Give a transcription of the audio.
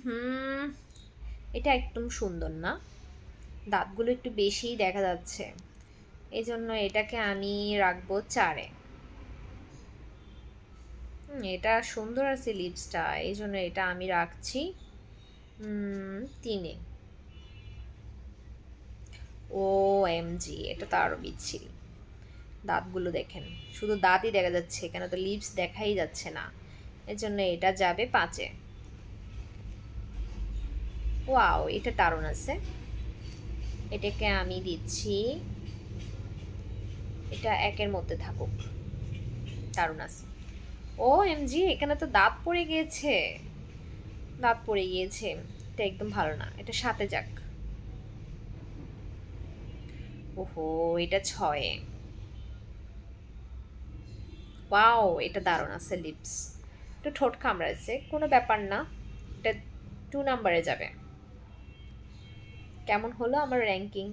হুম, এটা একদম সুন্দর না, দাঁতগুলো একটু বেশিই দেখা যাচ্ছে, এই জন্য এটাকে আমি রাখবো 4-এ। এটা সুন্দর আছে লিপসটা, এই জন্য এটা আমি রাখছি 3-এ। ও এম জি, এটা তো আরও বিচ্ছিরি। দাঁতগুলো দেখেন, শুধু দাঁতই দেখা যাচ্ছে, কেন তো লিপস দেখাই যাচ্ছে না, এর জন্য এটা যাবে 5-এ। ওয়াও, এটা দারুণ আছে, এটাকে আমি দিচ্ছি, এটা 1-এর মধ্যে থাকুক, দারুণ আছে। ও এম জি, এখানে তো দাঁত পড়ে গিয়েছে, দাঁত পড়ে গিয়েছে, এটা একদম ভালো না, এটা 7-এ যাক। ওহো, এটা 6-এ। ওয়াও, এটা দারুণ আছে লিপস, একটু ঠোঁট কামড়াচ্ছে, কোনো ব্যাপার না, এটা 2 নাম্বারে যাবে। কেমন হলো আমার র্যাঙ্কিং?